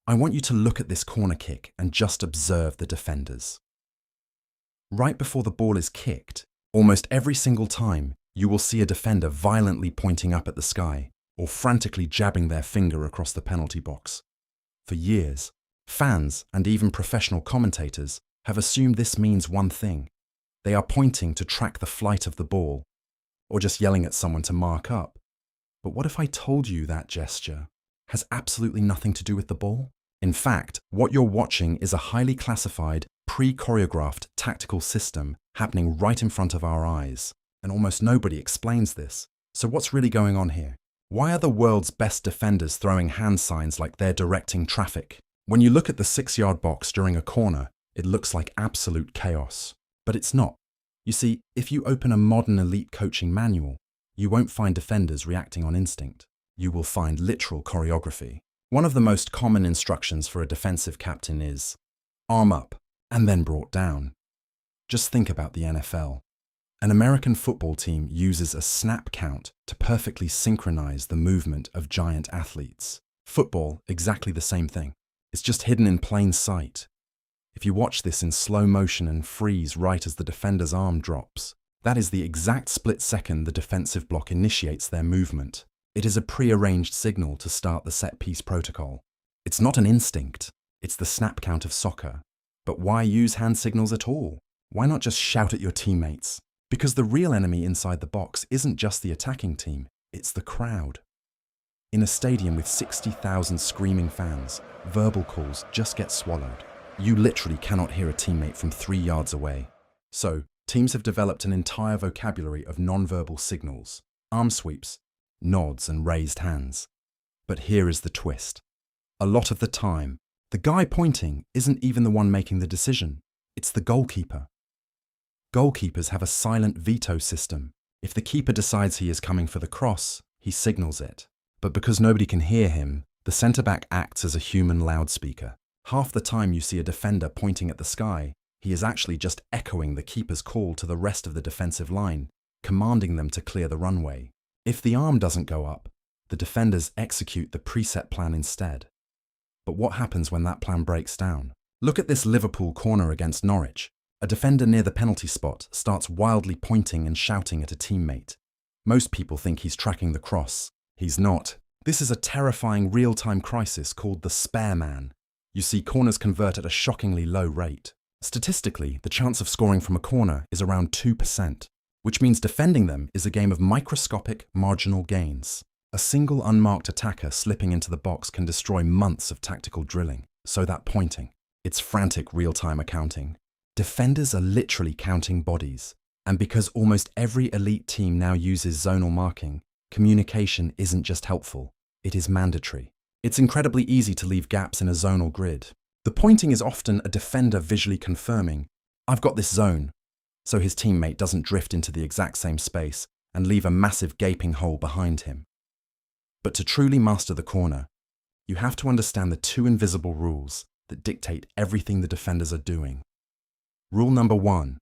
I want you to look at this corner kick and just observe the defenders. Right before the ball is kicked, almost every single time, you will see a defender violently pointing up at the sky or frantically jabbing their finger across the penalty box. For years, fans and even professional commentators have assumed this means one thing. They are pointing to track the flight of the ball, or just yelling at someone to mark up. But what if I told you that gesture has absolutely nothing to do with the ball? In fact, what you're watching is a highly classified, pre-choreographed tactical system happening right in front of our eyes, and almost nobody explains this. So what's really going on here? Why are the world's best defenders throwing hand signs like they're directing traffic? When you look at the 6-yard box during a corner, it looks like absolute chaos. But it's not. You see, if you open a modern elite coaching manual, you won't find defenders reacting on instinct. You will find literal choreography. One of the most common instructions for a defensive captain is arm up and then brought down. Just think about the NFL. An American football team uses a snap count to perfectly synchronize the movement of giant athletes. Football, exactly the same thing. It's just hidden in plain sight. If you watch this in slow motion and freeze right as the defender's arm drops, that is the exact split second the defensive block initiates their movement. It is a pre-arranged signal to start the set-piece protocol. It's not an instinct, it's the snap count of soccer. But why use hand signals at all? Why not just shout at your teammates? Because the real enemy inside the box isn't just the attacking team, it's the crowd. In a stadium with 60,000 screaming fans, verbal calls just get swallowed. You literally cannot hear a teammate from 3 yards away. So, teams have developed an entire vocabulary of non-verbal signals, arm sweeps, nods and raised hands. But here is the twist. A lot of the time, the guy pointing isn't even the one making the decision. It's the goalkeeper. Goalkeepers have a silent veto system. If the keeper decides he is coming for the cross, he signals it. But because nobody can hear him, the centre-back acts as a human loudspeaker. Half the time you see a defender pointing at the sky, he is actually just echoing the keeper's call to the rest of the defensive line, commanding them to clear the runway. If the arm doesn't go up, the defenders execute the preset plan instead. But what happens when that plan breaks down? Look at this Liverpool corner against Norwich. A defender near the penalty spot starts wildly pointing and shouting at a teammate. Most people think he's tracking the cross. He's not. This is a terrifying real-time crisis called the spare man. You see corners convert at a shockingly low rate. Statistically, the chance of scoring from a corner is around 2%, which means defending them is a game of microscopic marginal gains. A single unmarked attacker slipping into the box can destroy months of tactical drilling. So that pointing, it's frantic real-time accounting. Defenders are literally counting bodies. And because almost every elite team now uses zonal marking, communication isn't just helpful, it is mandatory. It's incredibly easy to leave gaps in a zonal grid. The pointing is often a defender visually confirming, "I've got this zone," so his teammate doesn't drift into the exact same space and leave a massive gaping hole behind him. But to truly master the corner, you have to understand the 2 invisible rules that dictate everything the defenders are doing. Rule number 1,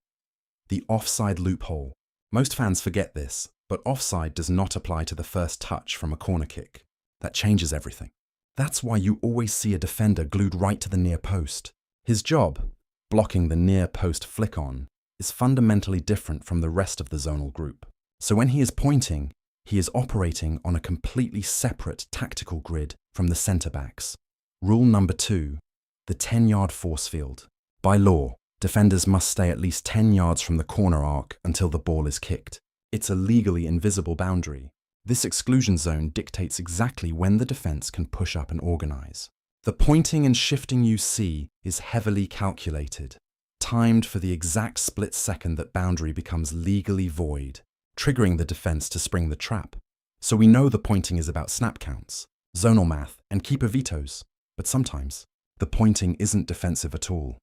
the offside loophole. Most fans forget this, but offside does not apply to the first touch from a corner kick. That changes everything. That's why you always see a defender glued right to the near post. His job, blocking the near post flick on, is fundamentally different from the rest of the zonal group. So when he is pointing, he is operating on a completely separate tactical grid from the centre-backs. Rule number 2, the 10-yard force field. By law, defenders must stay at least 10 yards from the corner arc until the ball is kicked. It's a legally invisible boundary. This exclusion zone dictates exactly when the defense can push up and organize. The pointing and shifting you see is heavily calculated, timed for the exact split second that boundary becomes legally void, triggering the defense to spring the trap. So we know the pointing is about snap counts, zonal math, and keeper vetoes. But sometimes, the pointing isn't defensive at all.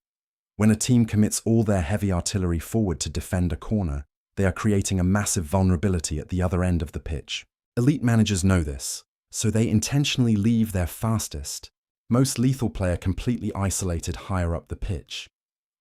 When a team commits all their heavy artillery forward to defend a corner, they are creating a massive vulnerability at the other end of the pitch. Elite managers know this, so they intentionally leave their fastest, most lethal player completely isolated higher up the pitch.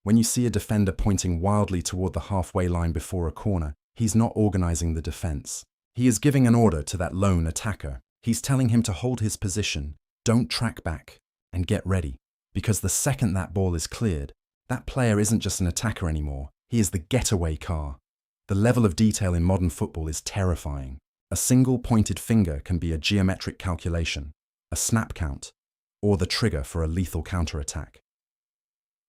When you see a defender pointing wildly toward the halfway line before a corner, he's not organizing the defense. He is giving an order to that lone attacker. He's telling him to hold his position, don't track back, And get ready, because the second that ball is cleared, that player isn't just an attacker anymore, he is the getaway car. The level of detail in modern football is terrifying. A single pointed finger can be a geometric calculation, a snap count, or the trigger for a lethal counterattack.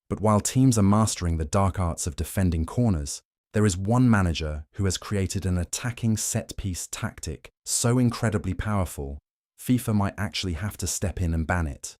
But while teams are mastering the dark arts of defending corners, there is one manager who has created an attacking set-piece tactic so incredibly powerful, FIFA might actually have to step in and ban it.